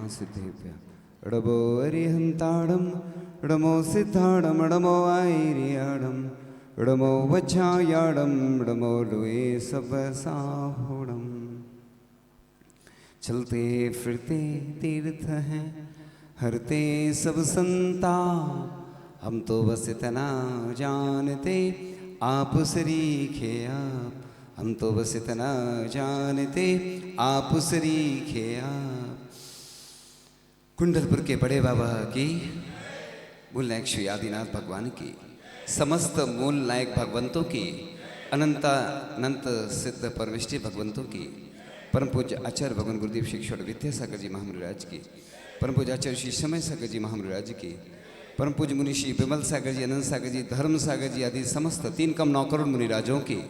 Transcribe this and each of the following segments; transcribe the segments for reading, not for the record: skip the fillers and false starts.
सिद्धेभ्य डमो अरिहंताड़म डमो सिद्धाड़म डमो आयरियाड़म डमो वज्रायाड़म डमो लोए सब साहोड़म। चलते फिरते तीर्थ हैं हरते सब संताप, हम तो बस इतना जानते आप सरीखे आप, हम तो बस इतना जानते आप सरीखे आप। कुंडलपुर के बड़े बाबा की, मूल नायक श्री आदिनाथ भगवान की, समस्त मूल नायक भगवंतों की, अनंत सिद्ध परमेष्टि भगवंतों की, परम पूज्य आचार्य भगवान गुरुदेव शिक्षण विद्यासागर जी महामुनिराज की, परम पूज्य आचार्य श्री समय सागर जी महामुनिराज की, परम पूज्य मुनि श्री विमल सागर जी, अनंत सागर जी, धर्म सागर जी आदि समस्त 3 कम 9 करोड़ मुनिराजों की,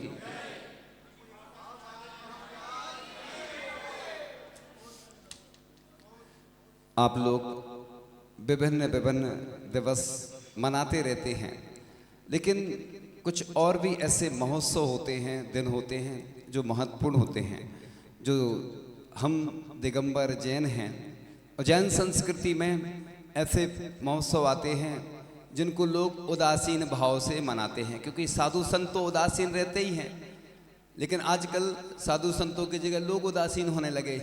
आप लोग विभिन्न दिवस मनाते रहते हैं, लेकिन कुछ और भी ऐसे महोत्सव होते हैं, दिन होते हैं जो महत्वपूर्ण होते हैं, जो हम दिगंबर जैन हैं और जैन संस्कृति में ऐसे महोत्सव आते हैं जिनको लोग उदासीन भाव से मनाते हैं, क्योंकि साधु संत तो उदासीन रहते ही हैं, लेकिन आजकल साधु संतों की जगह लोग उदासीन होने लगे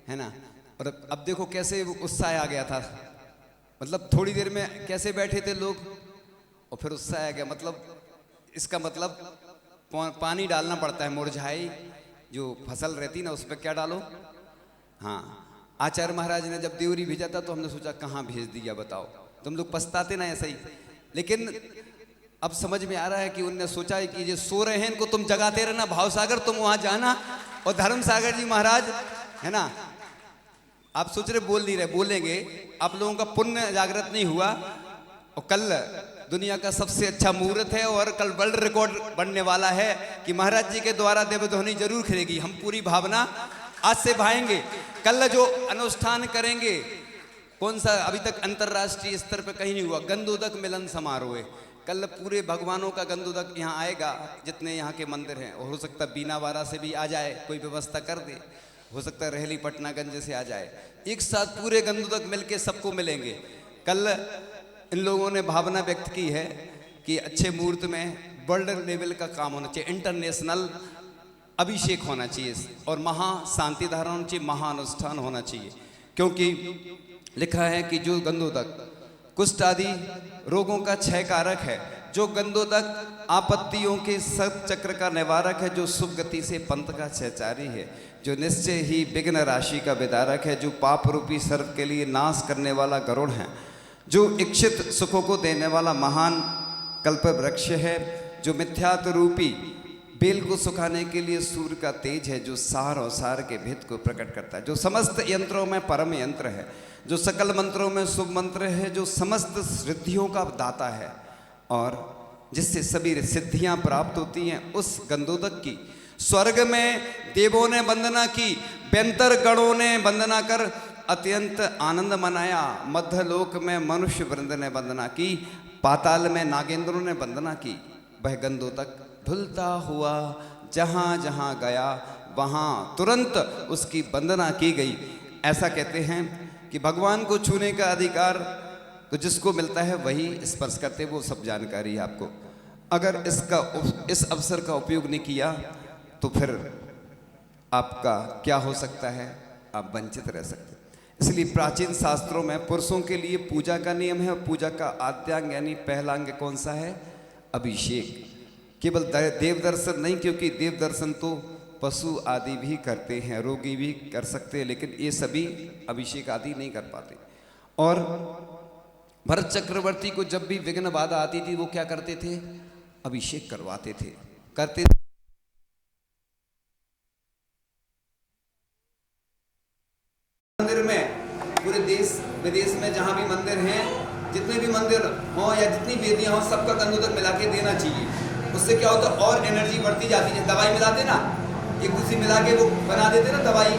है ना। और अब देखो कैसे उत्साह आ गया था, मतलब थोड़ी देर में कैसे बैठे थे लोग और फिर उत्साह आ गया। मतलब इसका मतलब पानी डालना पड़ता है, मुरझाई जो फसल रहती ना उस पर क्या डालो। हाँ, आचार्य महाराज ने जब देवरी भेजा था तो हमने सोचा कहाँ भेज दिया बताओ, तुम लोग पछताते ना ऐसा ही, लेकिन अब समझ में आ रहा है कि उनने सोचा है कि ये सो रहे हैं इनको तुम जगाते रहना, भाव सागर तुम वहां जाना, और धर्म सागर जी महाराज है ना, आप सोच रहे बोल नहीं रहे, बोलेंगे, आप लोगों का पुण्य जागृत नहीं हुआ। और कल दुनिया का सबसे अच्छा मुहूर्त है और कल वर्ल्ड रिकॉर्ड बनने वाला है कि महाराज जी के द्वारा देवध्वनि जरूर खिलेगी। हम पूरी भावना आज से भाएंगे। कल जो अनुष्ठान करेंगे, कौन सा अभी तक अंतर्राष्ट्रीय स्तर पर कहीं नहीं हुआ, गंधोदक मिलन समारोह है। कल पूरे भगवानों का गंधोदक यहाँ आएगा, जितने यहाँ के मंदिर हैं, और हो सकता है बीनावाड़ा से भी आ जाए, कोई व्यवस्था कर दे, हो सकता है रहली पटनागंज से आ जाए, एक साथ पूरे गंधोदक मिलके सबको मिलेंगे। कल इन लोगों ने भावना व्यक्त की है कि अच्छे मुहूर्त में वर्ल्ड लेवल का काम होना चाहिए, इंटरनेशनल अभिषेक होना चाहिए और महा शांति धारण होना चाहिए, महानुष्ठान होना चाहिए, क्योंकि लिखा है कि जो गंधोदक कुष्ठ आदि रोगों का क्षय कारक है, जो गंधोदक आपत्तियों के सत चक्र का निवारक है, जो शुभ गति से पंथ का सहचारी है, जो निश्चय ही विघ्न राशि का विदारक है, जो पाप रूपी सर्प के लिए नाश करने वाला गरुड़ है, जो इच्छित सुखों को देने वाला महान कल्प वृक्ष है, जो मिथ्यात रूपी बेल को सुखाने के लिए सूर्य का तेज है, जो सार और सार के भेद को प्रकट करता है, जो समस्त यंत्रों में परम यंत्र है, जो सकल मंत्रों में शुभ मंत्र है, जो समस्त सिद्धियों का दाता है और जिससे सभी सिद्धियां प्राप्त होती हैं, उस गंधोदक की स्वर्ग में देवों ने वंदना की, व्यंतर गणों ने वंदना कर अत्यंत आनंद मनाया, मध्यलोक में मनुष्य वृंद ने वंदना की, पाताल में नागेंद्रों ने वंदना की। वह गंधोदक धुलता हुआ जहाँ जहाँ गया वहाँ तुरंत उसकी वंदना की गई। ऐसा कहते हैं कि भगवान को छूने का अधिकार तो जिसको मिलता है वही स्पर्श करते, वो सब जानकारी है आपको। अगर इस अवसर का उपयोग नहीं किया तो फिर आपका क्या हो सकता है, आप वंचित रह सकते हैं। इसलिए प्राचीन शास्त्रों में पुरुषों के लिए पूजा का नियम है, और पूजा का आद्यांग यानी पहला अंग कौन सा है, अभिषेक। केवल देव दर्शन नहीं, क्योंकि देव दर्शन तो पशु आदि भी करते हैं, रोगी भी कर सकते हैं, लेकिन ये सभी अभिषेक आदि नहीं कर पाते। और भरत चक्रवर्ती को जब भी विघ्न बाधा आती थी वो क्या करते थे, अभिषेक करवाते थे, करते थे। मंदिर में पूरे देश विदेश में जहां भी मंदिर हैं, जितने भी मंदिर हों या जितनी वेदियां हों, सबका गंधोदक मिला के देना चाहिए। उससे क्या होता है, और एनर्जी बढ़ती जाती है। दवाई मिलाते ना, एक दूसरी मिला के वो बना देते ना दवाई,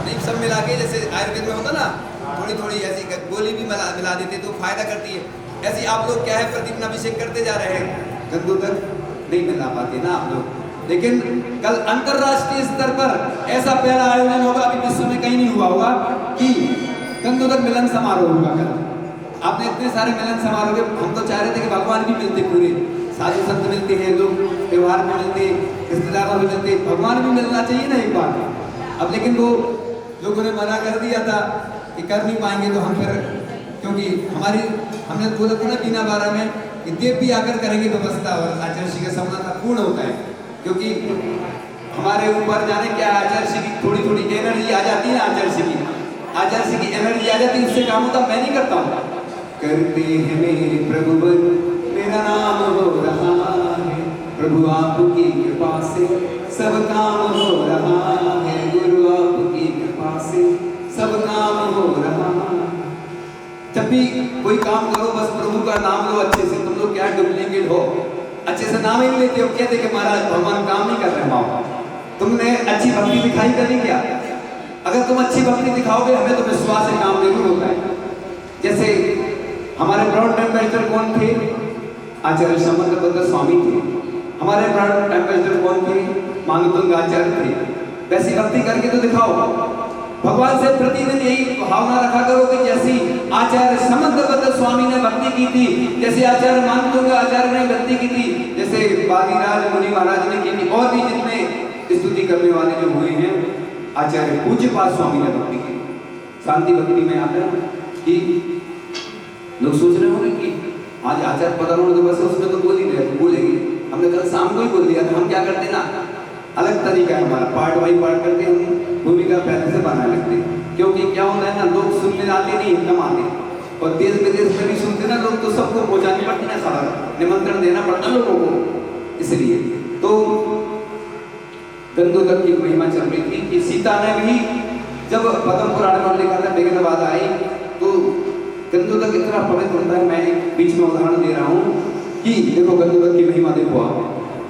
नहीं सब मिला के, जैसे आयुर्वेद में होता ना, थोड़ी थोड़ी ऐसी गोली भी मिला देते तो फायदा करती है। ऐसे आप लोग क्या है, प्रतिदिन अभिषेक करते जा रहे हैं, गंधोदक नहीं मिला पाते ना आप लोग। लेकिन कल अंतरराष्ट्रीय स्तर पर ऐसा पहला आयोजन होगा, अभी विश्व में कहीं नहीं हुआ होगा, कि गंधोदक मिलन समारोह होगा कल। आपने इतने सारे मिलन समारोह के, हम तो चाह रहे थे कि भगवान भी मिलते, पूरे साधु संत मिलते हैं, लोग त्योहार में मिलते, रिश्तेदारों में मिलते, भगवान भी मिलना चाहिए ना एक बार। अब लेकिन वो लोगों ने मना कर दिया था कि कर नहीं पाएंगे, तो हम फिर, क्योंकि हमने बोला था ना बीना बारह में कि देव भी आकर करेंगे व्यवस्था, और आचार्य श्री का सपना पूर्ण होता है। क्योंकि हमारे ऊपर जाने क्या आचार्य श्री की थोड़ी थोड़ी एनर्जी आ जाती है, आचार्य श्री की एनर्जी आ जाती है, उससे काम होता। मैं नहीं करता हूँ, करते हैं मेरे प्रभु मेरा नाम हो रहा है, प्रभु आपकी कृपा से सब काम हो रहा है, गुरु आपकी कृपा से सब काम हो रहा है। जब भी कोई काम करो बस प्रभु का नाम लो अच्छे से। तुम लोग क्या डुप्लीकेट हो, अच्छे से नाम ही लेते हो, कहते कि महाराज भगवान काम नहीं कर रहे माओ। तुमने अच्छी भक्ति दिखाई कभी क्या? अगर तुम अच्छी भक्ति दिखाओगे हमें तो विश्वास है काम जरूर होता है। जैसे हमारे ब्रॉड एम्बेसडर कौन थे? आचार्य समंतभद्र स्वामी थे। हमारे ब्रॉड एम्बेसडर कौन थे? मानुतुंग आचार्य थे। वैसी भक्ति करके तो दिखाओ। भगवान से प्रतिदिन यही भावना रखा करो कि जैसी आचार्य समंतभद्र स्वामी ने भक्ति की थी, जैसे आचार्य मानुतुंग आचार्य ने भक्ति की थी, जैसे बालीराज मुनि महाराज ने की थी, और भी जितने स्तुति करने वाले जो हुए हैं, आचार्य पूज्यपाद स्वामी ने भक्ति की। शांति भक्ति में आता है कि लोग सोच रहे होंगे कि आज आचार्य पधारो दिवस है, उसमें तो बोल ही रहे, बोलेंगे। हमने कल शाम को ही बोल दिया था। हम क्या करते ना, अलग तरीका है हमारा, पार्ट बाई पार्ट करके हम भूमिका पहले से बनाने लगते। क्योंकि क्या होता है ना, लोग सुनने आते नहीं, कम आते, और देश विदेश में भी सुनते ना लोग, तो सबको पहुंचानी पड़ती है खबर, निमंत्रण देना पड़ता लोगों को। इसलिए तो गंधोदक की महिमा चल रही थी कि सीता ने भी जब पद्म पुराण में लिखा था बेगनबाद आई, तो गंधोदक इतना पवित्र होता है। मैं बीच में उदाहरण दे रहा हूँ कि देखो गंधोदक की महिमा देखो, आप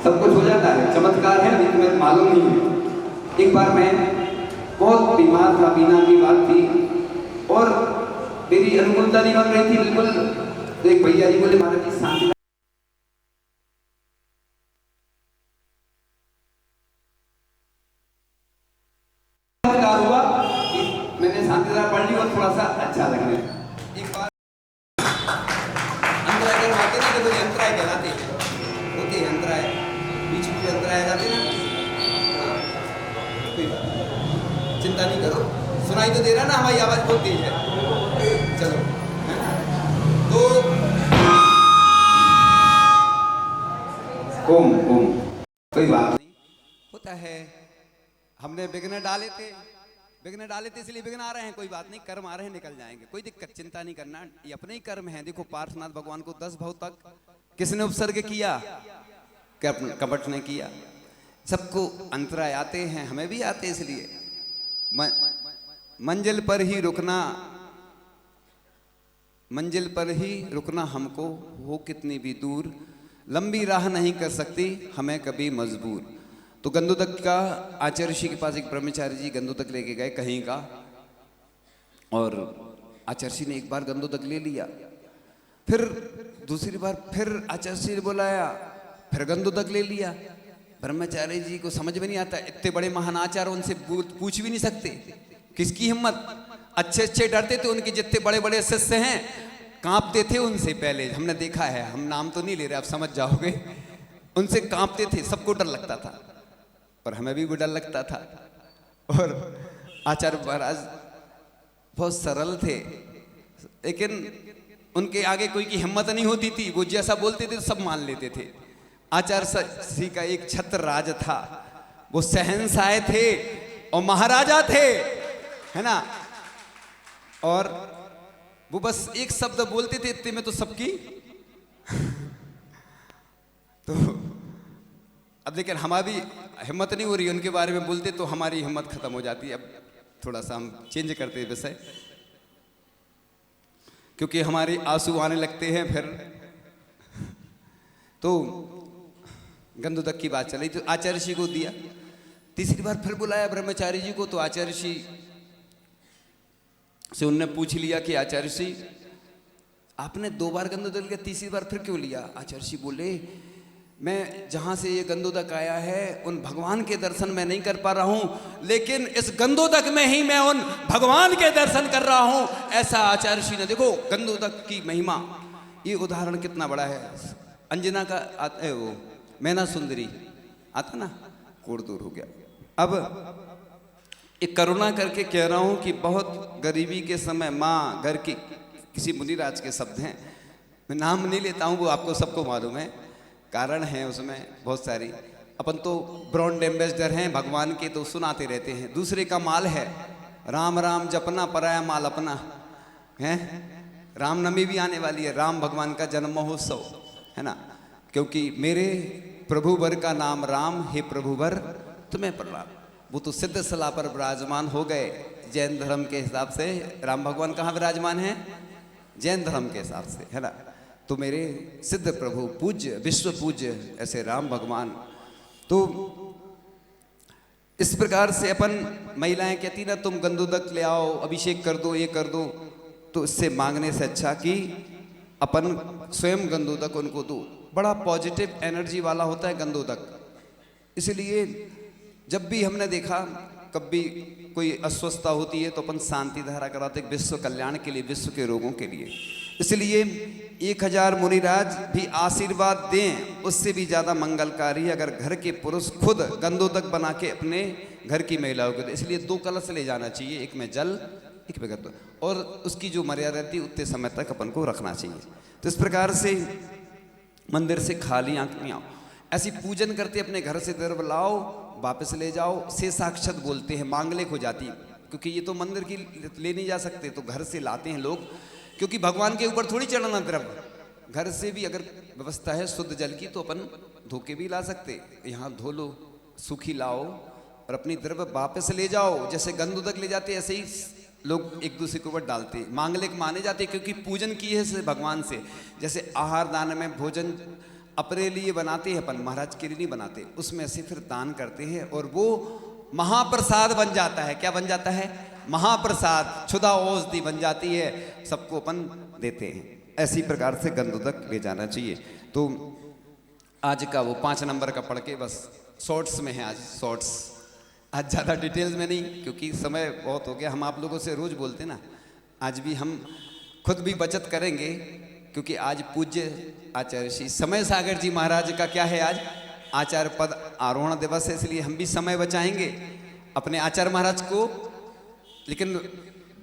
सब कुछ हो जाता है, चमत्कार है, लेकिन तुम्हें मालूम नहीं है। एक बार मैं बहुत बीमार था, बीना की बात थी, और मेरी अनुकूलता नहीं बन रही थी बिल्कुल। तो एक भैया जी बोले महाराज जी शांति हुआ कि मैंने शांतिधारा पढ़ ली और थोड़ा सा अच्छा लगने। एक बार अंतराय करवाते ना, देखो अंतराय कहलाते होते, अंतराय बीच में अंतराय आ जाते ना, चिंता नहीं करो, सुनाई तो दे रहा ना, हमारी आवाज बहुत तेज है। चलो तो ओम ओम, कोई बात नहीं, होता है। हमने विघ्न डाले थे इसलिए विघ्न आ रहे हैं, कोई बात नहीं, कर्म आ रहे हैं, निकल जाएंगे, कोई दिक्कत, चिंता नहीं करना, ये अपने ही कर्म है। देखो पार्श्वनाथ भगवान को 10 भाव तक किसने उपसर्ग किया? कपट ने किया। सबको अंतराय आते हैं, हमें भी आते, इसलिए मंजिल पर ही रुकना हमको, हो कितनी भी दूर, लंबी राह नहीं कर सकती हमें कभी मजबूर। तो गंधोदक का आचार्य ऋषि के पास एक ब्रह्मचारी जी गंधोदक लेके गए कहीं का, और आचार्य ऋषि ने एक बार गंधोदक ले लिया, फिर दूसरी बार फिर आचार्य ऋषि ने बुलाया, फिर गंधोदक ले लिया। ब्रह्मचारी जी को समझ में नहीं आता, इतने बड़े महान आचार्य, उनसे पूछ भी नहीं सकते, किसकी हिम्मत। अच्छे डरते थे, उनके जितने बड़े बड़े शिष्य हैं कांपते थे उनसे। पहले हमने देखा है, हम नाम तो नहीं ले रहे, आप समझ जाओगे, उनसे कांपते थे, सबको डर लगता था, पर हमें भी डर लगता था। और आचार्य महाराज बहुत सरल थे, लेकिन उनके आगे कोई की हिम्मत नहीं होती थी, वो जैसा बोलते थे सब मान लेते थे। आचार्य श्री का एक छत्र राज था, वो शहंशाह थे और महाराजा थे, है ना, और वो बस एक शब्द बोलते थे, इतने में तो सबकी तो अब लेकिन हमारी हिम्मत नहीं हो रही, उनके बारे में बोलते तो हमारी हिम्मत खत्म हो जाती है। अब थोड़ा सा हम चेंज करते हैं विषय, क्योंकि हमारे आंसू आने लगते हैं फिर। तो गंधोदक की बात चली, तो आचार्य ऋषि को दिया। तीसरी बार फिर बुलाया ब्रह्मचारी जी को, तो आचार्य ऋषि से उनने पूछ लिया कि आचार्य ऋषि आपने 2 बार गंधोदक लिया, तीसरी बार फिर क्यों लिया? आचार्य ऋषि बोले मैं जहाँ से ये गंदोदक आया है उन भगवान के दर्शन मैं नहीं कर पा रहा हूँ, लेकिन इस गंदोदक में ही मैं उन भगवान के दर्शन कर रहा हूँ। ऐसा आचार्य श्री ने, देखो गंदोदक की महिमा, ये उदाहरण कितना बड़ा है। अंजना का आता है वो मैना सुंदरी आता ना, कोड़ दूर हो गया। अब एक करुणा करके कह रहा हूँ कि बहुत गरीबी के समय माँ घर की, किसी मुनिराज के शब्द हैं, मैं नाम नहीं लेता हूँ, वो आपको सबको मालूम है, कारण है उसमें बहुत सारी। अपन तो ब्रांड एम्बेसडर हैं भगवान के, तो सुनाते रहते हैं। दूसरे का माल है, राम राम जपना पराया माल अपना है। रामनवमी भी आने वाली है, राम भगवान का जन्म महोत्सव है ना, क्योंकि मेरे प्रभुवर का नाम राम, हे प्रभुवर तुम्हें प्रणाम। वो तो सिद्ध सला पर विराजमान हो गए जैन धर्म के हिसाब से। राम भगवान कहाँ विराजमान है? जैन धर्म के हिसाब से, है ना। तो मेरे सिद्ध प्रभु पूज्य विश्व पूज्य ऐसे राम भगवान। तो इस प्रकार से अपन महिलाएं कहती ना, तुम गंदोदक ले आओ, अभिषेक कर दो, ये कर दो, तो इससे मांगने से अच्छा कि अपन स्वयं गंदोदक उनको दो। बड़ा पॉजिटिव एनर्जी वाला होता है गंदोदक। इसलिए जब भी हमने देखा कभी कोई अस्वस्थता होती है तो अपन शांति धारा कराते, विश्व कल्याण के लिए, विश्व के रोगों के लिए। इसलिए 1000 मुनिराज भी आशीर्वाद दें, उससे भी ज़्यादा मंगलकारी अगर घर के पुरुष खुद गंदोदक बना के अपने घर की महिलाओं को दे। इसलिए 2 कलश ले जाना चाहिए, एक में जल, एक में गंदोदक, और उसकी जो मर्यादा रहती है उतने समय तक अपन को रखना चाहिए। तो इस प्रकार से मंदिर से खाली आंख नहीं आओ, ऐसी पूजन करते अपने घर से द्रव्य लाओ, वापस ले जाओ, से साक्षात बोलते हैं, मांगलिक हो जाती है। क्योंकि ये तो मंदिर की ले नहीं जा सकते, तो घर से लाते हैं लोग, क्योंकि भगवान के ऊपर थोड़ी चढ़ाना द्रव्य। घर से भी अगर व्यवस्था है शुद्ध जल की तो अपन धो के भी ला सकते, यहाँ धो लो, सूखी लाओ और अपनी द्रव्य वापस ले जाओ। जैसे गंदोदक ले जाते ऐसे ही लोग एक दूसरे के ऊपर डालते, मांगलिक माने जाते, क्योंकि पूजन की है भगवान से। जैसे आहार दान में भोजन अपने लिए बनाते हैं अपन, महाराज के लिए नहीं बनाते, उसमें से फिर दान करते हैं और वो महाप्रसाद बन जाता है। क्या बन जाता है? महाप्रसाद, क्षुधा औषधि बन जाती है, सबको अपन देते हैं। ऐसी प्रकार से गंदोदक ले जाना चाहिए। तो आज का वो 5 नंबर का पढ़ के बस शॉर्ट्स में है, आज शॉर्ट्स, आज ज़्यादा डिटेल्स में नहीं, क्योंकि समय बहुत हो गया। हम आप लोगों से रोज़ बोलते ना, आज भी हम खुद भी बचत करेंगे, क्योंकि आज पूज्य आचार्य श्री समय सागर जी महाराज का क्या है, आज आचार्य पद आरोहण दिवस है, इसलिए हम भी समय बचाएंगे अपने आचार्य महाराज को। लेकिन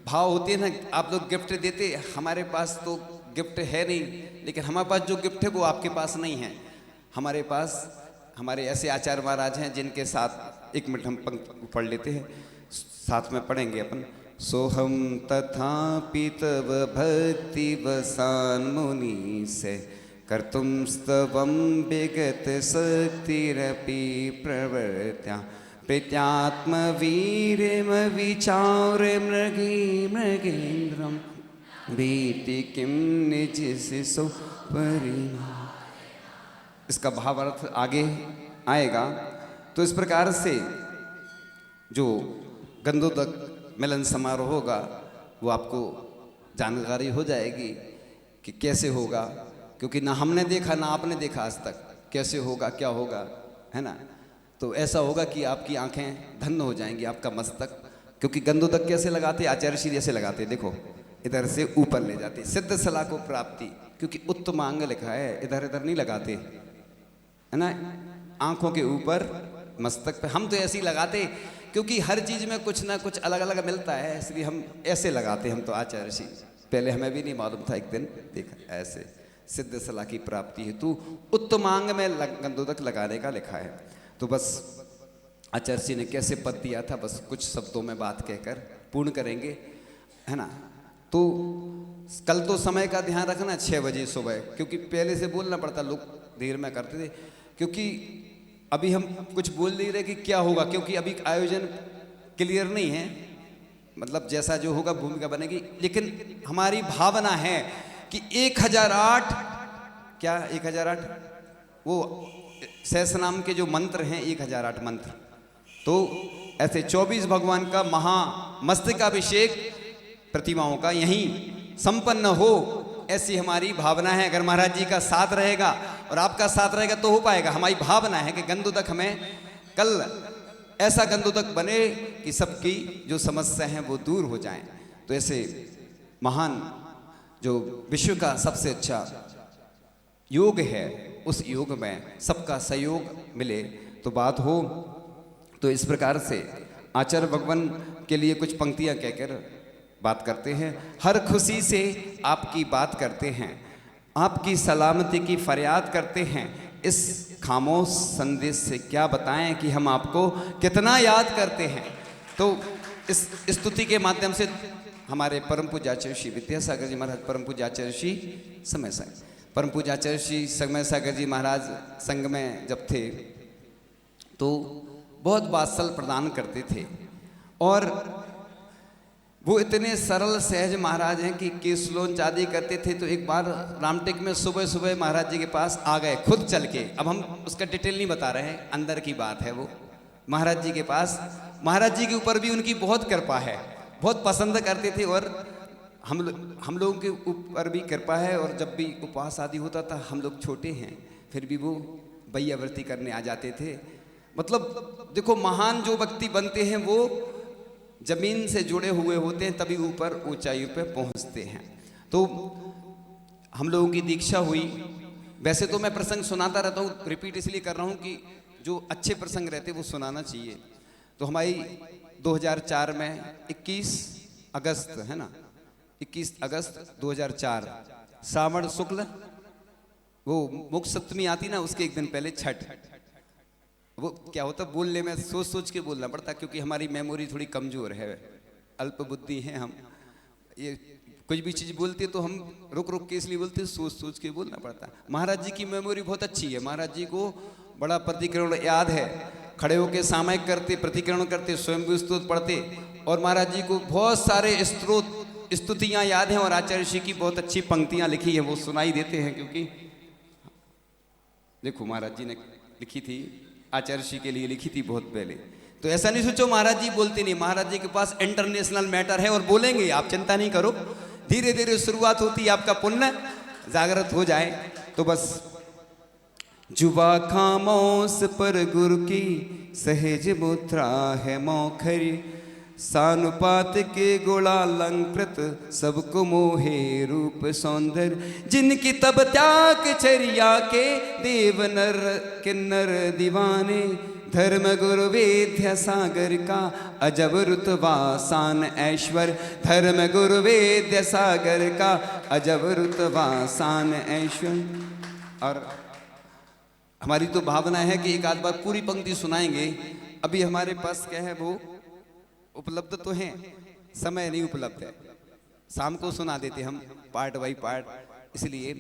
भाव होती है ना, आप लोग गिफ्ट देते, हमारे पास तो गिफ्ट है नहीं, लेकिन हमारे पास जो गिफ्ट है वो आपके पास नहीं है। हमारे पास हमारे ऐसे आचार्य महाराज हैं जिनके साथ 1 मिनट हम पंक्ति पढ़ लेते हैं, साथ में पढ़ेंगे अपन। सोहम तथापि तव भक्ति वसान मुनि से कर्तुम स्तवम विगत शक्तिरपि प्रवर्त्या प्रीत्यात्म वीरम विचार मृगे मृगेन्द्रम भीति किम निज शिशु परिमा। इसका भावार्थ आगे आएगा। तो इस प्रकार से जो गंदोदक मिलन समारोह होगा वो आपको जानकारी हो जाएगी कि कैसे होगा, क्योंकि ना हमने देखा ना आपने देखा आज तक, कैसे होगा, क्या होगा, है ना। तो ऐसा होगा कि आपकी आंखें धन्य हो जाएंगी, आपका मस्तक। क्योंकि गंदोदक कैसे लगाते? आचार्य श्री जैसे लगाते, देखो इधर से ऊपर ले जाते, सिद्ध सला को प्राप्ति, क्योंकि उत्तमांग लिखा है, इधर इधर नहीं लगाते, है ना, आंखों के ऊपर मस्तक पे। हम तो ऐसे ही लगाते, क्योंकि हर चीज में कुछ ना कुछ अलग अलग मिलता है, इसलिए हम ऐसे लगाते। हम तो आचार्य श्री, पहले हमें भी नहीं मालूम था, एक दिन देखा ऐसे सिद्ध सला की प्राप्ति हेतु उत्तमांग में गंदोदक लगाने का लिखा है। तो बस आचार्य श्री ने कैसे पद दिया था, बस कुछ शब्दों में बात कहकर पूर्ण करेंगे, है ना। तो कल तो समय का ध्यान रखना, 6 बजे सुबह, क्योंकि पहले से बोलना पड़ता, लोग देर में करते थे। क्योंकि अभी हम कुछ बोल नहीं रहे कि क्या होगा, क्योंकि अभी आयोजन क्लियर नहीं है, मतलब जैसा जो होगा भूमिका बनेगी। लेकिन हमारी भावना है कि 1008, क्या 1008 वो सहस्रनाम के जो मंत्र हैं, 1008 मंत्र, तो ऐसे 24 भगवान का महामस्तकाभिषेक प्रतिमाओं का यहीं संपन्न हो, ऐसी हमारी भावना है। अगर महाराज जी का साथ रहेगा और आपका साथ रहेगा तो हो पाएगा। हमारी भावना है कि गंधोदक हमें कल ऐसा गंधोदक बने कि सबकी जो समस्या है वो दूर हो जाएं। तो ऐसे महान जो विश्व का सबसे अच्छा योग है, उस योग में सबका सहयोग मिले तो बात हो। तो इस प्रकार से आचार्य भगवान के लिए कुछ पंक्तियां कहकर बात करते हैं। हर खुशी से आपकी बात करते हैं, आपकी सलामती की फरियाद करते हैं। इस खामोश संदेश से क्या बताएं कि हम आपको कितना याद करते हैं। तो इस स्तुति के माध्यम से हमारे परम पूज्य आचार्य श्री विद्यासागर जी महाराज, परम पूज्य आचार्य श्री समय सागर, परम पूज्य आचार्य श्री समय सागर जी महाराज संघ में जब थे तो बहुत वात्सल प्रदान करते थे और वो इतने सरल सहज महाराज हैं कि केसलोन चादी करते थे। तो एक बार रामटेक में सुबह सुबह महाराज जी के पास आ गए खुद चल के। अब हम उसका डिटेल नहीं बता रहे हैं, अंदर की बात है। वो महाराज जी के पास, महाराज जी के ऊपर भी उनकी बहुत कृपा है, बहुत पसंद करते थे और हम लोगों के ऊपर भी कृपा है। और जब भी उपवास आदि होता था, हम लोग छोटे हैं फिर भी वो बैयावर्ती करने आ जाते थे। मतलब देखो, महान जो व्यक्ति बनते हैं वो जमीन से जुड़े हुए होते हैं, तभी ऊपर ऊंचाई पे पहुंचते हैं। तो हम लोगों की दीक्षा हुई। वैसे तो मैं प्रसंग सुनाता रहता हूँ, रिपीट इसलिए कर रहा हूँ कि जो अच्छे प्रसंग रहते वो सुनाना चाहिए। तो हमारी 2004 में 21 अगस्त है ना, 21 अगस्त 2004 श्रावण शुक्ल वो मुख सप्तमी आती ना, उसके एक दिन पहले छठ। वो क्या होता, बोलने में सोच सोच के बोलना पड़ता, क्योंकि हमारी मेमोरी थोड़ी कमजोर है, अल्प बुद्धि है हम। ये कुछ भी चीज़ बोलते तो हम रुक रुक के इसलिए बोलते, सोच सोच के बोलना पड़ता। महाराज जी की मेमोरी बहुत अच्छी है। महाराज जी को बड़ा प्रतिकरण याद है, खड़े होकर सामयिक करते, प्रतिकरण करते, स्वयं भी स्तोत्र पढ़ते। और महाराज जी को बहुत सारे स्त्रोत स्तुतियाँ याद हैं और आचार्य श्री की बहुत अच्छी पंक्तियाँ लिखी है, वो सुनाई देते हैं। क्योंकि देखो, महाराज जी ने लिखी थी, आचार्य श्री के लिए लिखी थी बहुत पहले। तो ऐसा नहीं सोचो महाराज जी बोलते नहीं, महाराज जी के पास इंटरनेशनल मैटर है और बोलेंगे, आप चिंता नहीं करो। धीरे धीरे शुरुआत होती है, आपका पुण्य जागृत हो जाए तो बस। जुबा खामोश पर गुरु की सहज मुद्रा है मौखरी, सानुपात के गुणालंकृत सबको मोहे रूप सौंदर्य, जिनकी तब त्याग चर्या के देव नर किन्नर दीवाने, धर्म गुरु वेद्य सागर का अजब रुतबा सान ऐश्वर्य, धर्म गुरु वेद्य सागर का अजब रुतबा सान ऐश्वर्य। और हमारी तो भावना है कि एक आध बार पूरी पंक्ति सुनाएंगे। अभी हमारे पास क्या है, वो उपलब्ध तो हैं, समय नहीं उपलब्ध है। शाम को सुना देते हम पार्ट बाई पार्ट, इसलिए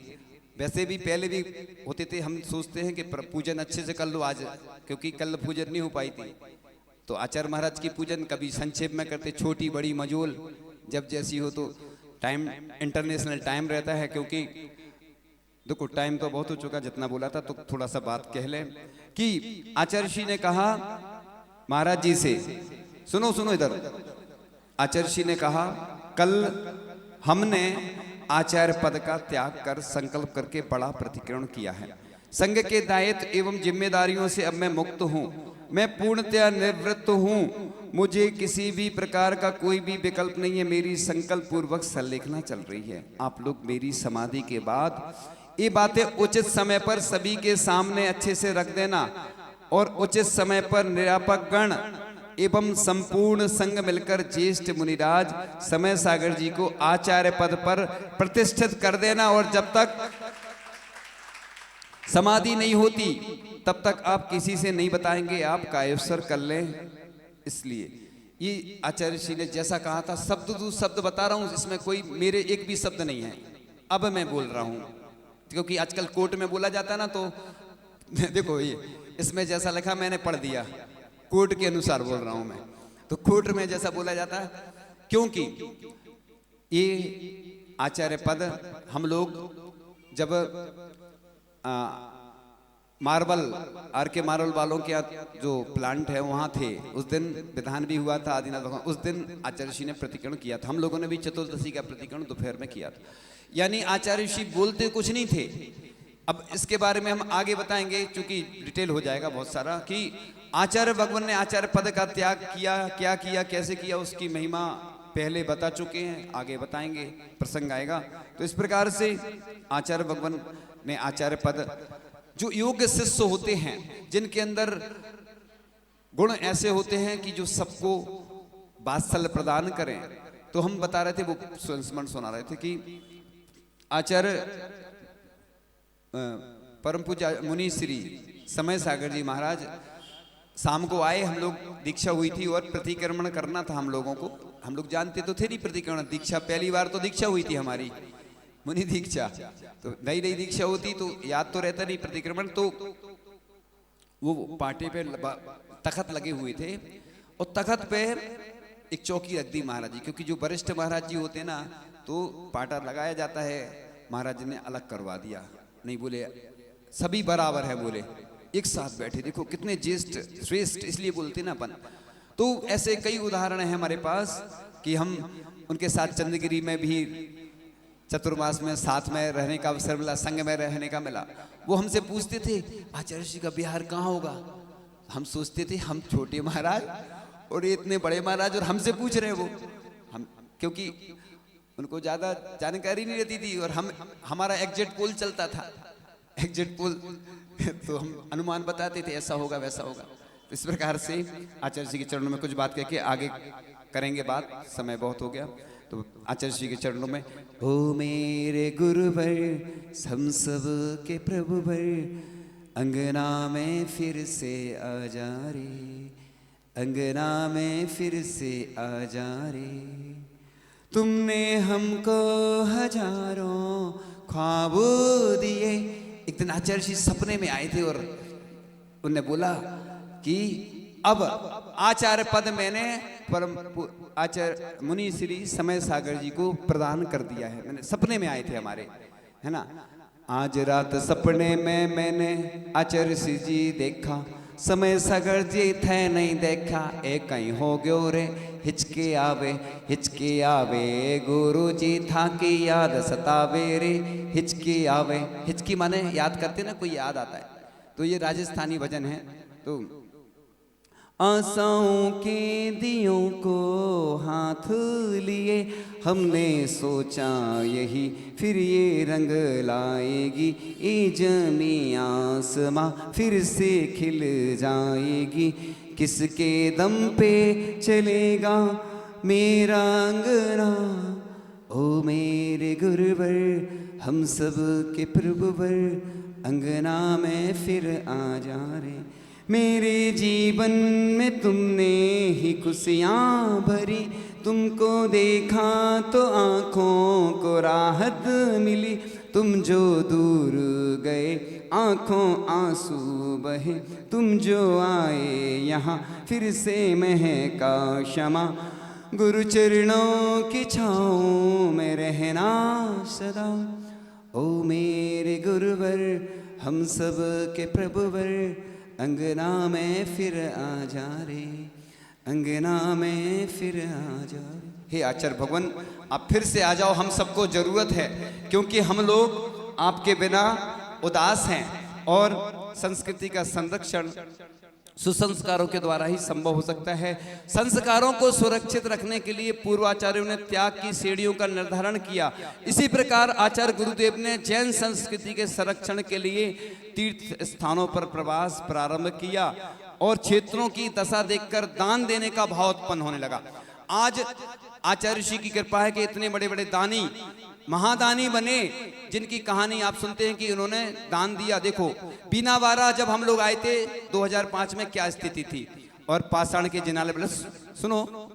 वैसे भी पहले भी होते थे। हम सोचते हैं कि पूजन अच्छे से कर लो आज, क्योंकि कल पूजन नहीं हो पाई थी। तो आचार्य महाराज की पूजन कभी संक्षेप में करते, छोटी बड़ी मजोल जब जैसी हो। तो टाइम इंटरनेशनल टाइम रहता है, क्योंकि देखो टाइम तो बहुत हो चुका, जितना बोला था। तो थोड़ा सा बात कह लें कि आचार्य श्री ने कहा महाराज जी से, सुनो सुनो इधर। आचार्य श्री ने कहा, कल हमने आचार्य पद का त्याग कर संकल्प करके बड़ा प्रतिक्रमण किया है। संघ के दायित्व एवं जिम्मेदारियों से अब मैं मुक्त हूँ, मैं पूर्णतया निवृत्त हूँ। मुझे किसी भी प्रकार का कोई भी विकल्प नहीं है। मेरी संकल्प पूर्वक संलेखना चल रही है। आप लोग मेरी समाधि के बाद ये बातें उचित समय पर सभी के सामने अच्छे से रख देना, और उचित समय पर निरापक गण एवं संपूर्ण संघ मिलकर ज्येष्ठ मुनिराज समय सागर जी को आचार्य पद पर प्रतिष्ठित कर देना। और जब तक समाधि नहीं होती तब तक आप किसी से नहीं बताएंगे, आप कायोत्सर कर लें। इसलिए ये आचार्य श्री ने जैसा कहा था, शब्द दू शब्द बता रहा हूं, इसमें कोई मेरे एक भी शब्द नहीं है। अब मैं बोल रहा हूं, क्योंकि आजकल कोर्ट में बोला जाता है ना, तो देखो ये इसमें जैसा लिखा मैंने पढ़ दिया, कोर्ट के अनुसार बोल रहा हूं मैं। तो कोर्ट में जैसा बोला जाता है, क्योंकि ये आचार्य पद हम लोग जब मार्बल आर.के. मार्बल वालों के जो प्लांट है वहाँ थे, उस दिन विधान भी हुआ था आदिनाथ भगवान, उस दिन आचार्य श्री ने प्रतिकरण किया था। हम लोगों ने भी चतुर्दशी का प्रतिकरण दोपहर में किया था। यानी आचार्य श्री बोलते कुछ नहीं थे, अब इसके बारे में हम आगे बताएंगे, क्योंकि डिटेल हो जाएगा बहुत सारा, कि आचार्य भगवान ने आचार्य पद का त्याग किया, क्या किया, कैसे किया, उसकी महिमा पहले बता चुके हैं, आगे बताएंगे, प्रसंग आएगा। तो इस प्रकार से आचार्य भगवान ने आचार्य पद, जो योग्य शिष्य होते हैं, जिनके अंदर गुण ऐसे होते हैं कि जो सबको वात्सल्य प्रदान करें, तो हम बता रहे थे, वो स्मरण सुना रहे थे कि आचार्य परम पूज्य मुनि श्री समय सागर जी महाराज शाम को आए, हम लोग दीक्षा हुई थी और प्रतिक्रमण करना था हम लोगों को। हम लोग जानते तो थे नहीं प्रतिक्रमण, दीक्षा पहली बार तो दीक्षा हुई थी हमारी, मुनि दीक्षा, तो नई नई दीक्षा होती तो याद तो रहता नहीं प्रतिक्रमण। तो वो पाटे पे तखत लगे हुए थे और तखत पे एक चौकी रख दी महाराज जी, क्योंकि जो वरिष्ठ महाराज जी होते ना, तो पाटा लगाया जाता है, महाराज जी ने अलग करवा दिया, नहीं बोले सभी बराबर है, बोले एक साथ बैठे, देखो कितने ज्येष्ठ श्रेष्ठ, इसलिए बोलते ना अपन। तो ऐसे कई उदाहरण हैं हमारे पास कि हम उनके साथ चंद्रगिरी में भी चतुर्मास में साथ में रहने का अवसर मिला, संग में रहने का मिला। वो हमसे पूछते थे आचार्य जी का बिहार कहाँ होगा, हम सोचते थे हम छोटे महाराज और ये इतने बड़े महाराज और हमसे पूछ रहे हैं वो, हम क्योंकि उनको ज्यादा जानकारी नहीं रहती थी और हम हमारा एग्जिट पोल चलता था, एग्जिट पोल तो हम अनुमान बताते थे ऐसा होगा वैसा होगा। इस प्रकार से आचार्य जी के चरणों में कुछ बात करके आगे करेंगे बात, समय बहुत हो गया। तो आचार्य जी के चरणों में, ओ मेरे गुरुवर हम सब के प्रभुवर, अंगना में फिर से आ जा रे, अंगना में फिर से आ जा रे, तुमने हमको हजारों ख्वाब दिए। एक दिन आचार्य जी सपने में आए थे और उन्होंने बोला कि अब आचार्य पद मैंने परम आचार्य मुनि श्री समय सागर जी को प्रदान कर दिया है। मैंने सपने में आए थे हमारे, है ना। आज रात सपने में मैंने आचार्य जी देखा, समय सागर जी थे नहीं देखा, एक कहीं हो गयो रे हिचके आवे गुरु जी था की याद सतावे रे, हिचके आवे, हिचकी माने याद करते ना, कोई याद आता है। तो ये राजस्थानी भजन है। तो आशाओं के दियों को हाथ लिए हमने सोचा यही फिर ये रंग लाएगी, ये जमी आसमां फिर से खिल जाएगी, किसके दम पे चलेगा मेरा अंगना, ओ मेरे गुरुवर हम सब के प्रभुवर, अंगना में फिर आ जा रे। मेरे जीवन में तुमने ही खुशियाँ भरी, तुमको देखा तो आँखों को राहत मिली, तुम जो दूर गए आँखों आंसू बहे, तुम जो आए यहाँ फिर से महका क्षमा, गुरु चरणों की छाँव में रहना सदा, ओ मेरे गुरुवर हम सब के प्रभुवर, अंगना में फिर आ जा रे, अंगना में फिर आ जा रे। हे आचार्य भगवान आप फिर से आ जाओ, हम सबको जरूरत है, क्योंकि हम लोग आपके बिना उदास हैं और संस्कृति का संरक्षण सुसंस्कारों के द्वारा ही संभव हो सकता है। संस्कारों को सुरक्षित रखने के लिए पूर्वाचार्यों ने त्याग की सीढ़ियों का निर्धारण किया। इसी प्रकार आचार्य गुरुदेव ने जैन संस्कृति के संरक्षण के लिए तीर्थ स्थानों पर प्रवास प्रारंभ किया और क्षेत्रों की दशा देखकर दान देने का भाव उत्पन्न होने लगा। आज आचार्य ऋषि की कृपा है कि इतने बड़े बड़े दानी महादानी बने, जिनकी कहानी आप सुनते हैं कि उन्होंने दान दिया। देखो बीनावारा जब हम लोग आए थे 2005 में क्या स्थिति थी, और पाषाण के जिनाले बोले सुनो,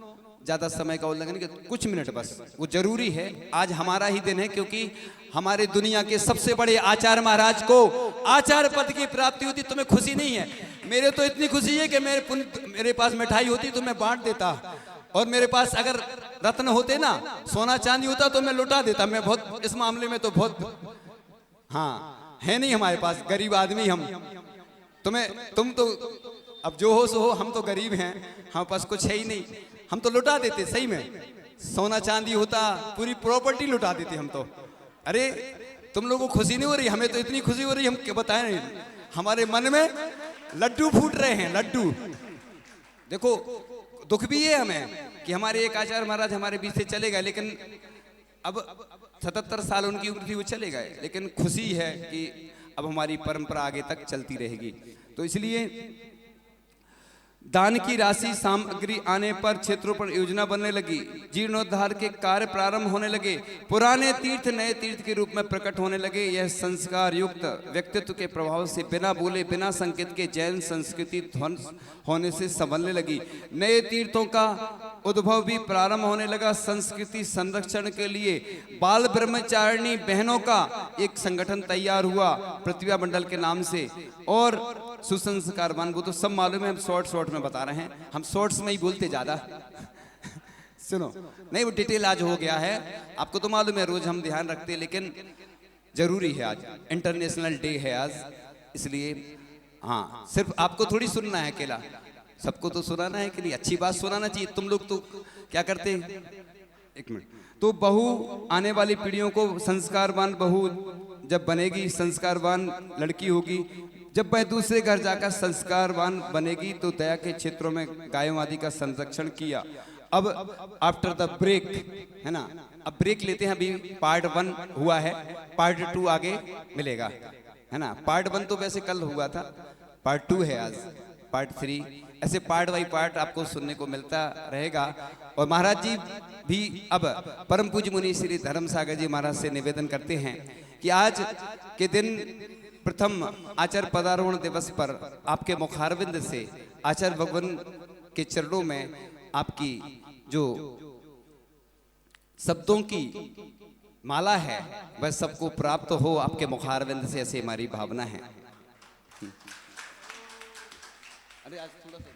ज्यादा समय का उल्लंघन नहीं, कुछ मिनट बस, वो जरूरी है। आज हमारा ही दिन है, क्योंकि हमारे दुनिया के सबसे बड़े आचार्य महाराज को आचार्य पद की प्राप्ति होती। तुम्हें खुशी नहीं है, मेरे तो इतनी खुशी है कि मेरे पास मिठाई होती तो मैं बांट देता, और मेरे पास अगर रत्न होते ना, सोना चांदी होता तो मैं लुटा देता। मैं बहुत इस मामले में तो बहुत हाँ है नहीं हमारे पास, गरीब आदमी हम। तुम तो अब जो हो सो हो, हम तो गरीब हैं, हमारे पास कुछ है ही नहीं, हम तो लुटा देते। सही में सोना चांदी होता पूरी प्रॉपर्टी लुटा देते हम तो। अरे तुम लोगों को खुशी नहीं हो रही, हमें तो इतनी खुशी हो रही, हम क्या बताएं, हमारे मन में लड्डू फूट रहे हैं, लड्डू। देखो दुख भी है हमें कि हमारे एक आचार्य महाराज हमारे बीच से चले गए, लेकिन अब 77 साल उनकी उम्र थी, वो चले गए, लेकिन खुशी है कि अब हमारी परंपरा आगे तक चलती रहेगी। तो इसलिए दान की राशि सामग्री आने पर क्षेत्रों पर योजना बनने लगी, जीर्णोद्धार के कार्य प्रारंभ होने लगे, पुराने तीर्थ नए तीर्थ के रूप में प्रकट होने लगे। यह संस्कार युक्त व्यक्तित्व के प्रभाव से बिना बोले बिना संकेत के जैन संस्कृति ध्वंस होने से संभलने लगी। नए तीर्थों का उद्भव भी प्रारंभ होने लगा। संस्कृति संरक्षण के लिए बाल ब्रह्मचारिणी बहनों का एक संगठन तैयार हुआ प्रतिभा मंडल के नाम से, और सुसंस्कार वन, वो तो सब मालूम है, हम शॉर्ट में बता रहे हैं, हम शॉर्ट्स में ही बोलते ज्यादा सुनो नहीं, वो डिटेल आज हो गया है, आपको तो मालूम है, रोज हम ध्यान रखते हैं, लेकिन जरूरी है, आज इंटरनेशनल डे है आज, इसलिए हाँ, सिर्फ आपको थोड़ी सुनना है अकेला, सबको तो सुनाना है कि नहीं, अच्छी बात सुनाना चाहिए। तुम लोग तो क्या करते हैं, एक मिनट, तो बहू आने वाली पीढ़ियों को संस्कारवान बहू जब बनेगी, संस्कारवान लड़की होगी, जब वह दूसरे घर जाकर संस्कारवान बनेगी तो दया के क्षेत्रों में गायों आदि का संरक्षण किया। अब आफ्टर द ब्रेक, है ना, अब ब्रेक लेते हैं, अभी पार्ट 1 हुआ है, पार्ट 2 आगे मिलेगा, है ना। पार्ट 1 तो वैसे कल हुआ था, पार्ट 2 है आज, पार्ट 3, ऐसे पार्ट बाई पार्ट आपको सुनने को मिलता रहेगा। और महाराज जी भी अब परम पूज्य मुनि श्री धर्म सागर जी महाराज से निवेदन करते हैं कि आज के दिन प्रथम आचार्य पदारोहण दिवस पर आपके मुखारविंद से आचार्य भगवान के चरणों में आपकी जो शब्दों की माला है वह सबको प्राप्त हो आपके मुखारविंद से, ऐसे हमारी भावना है। अरे आज थोड़ा सा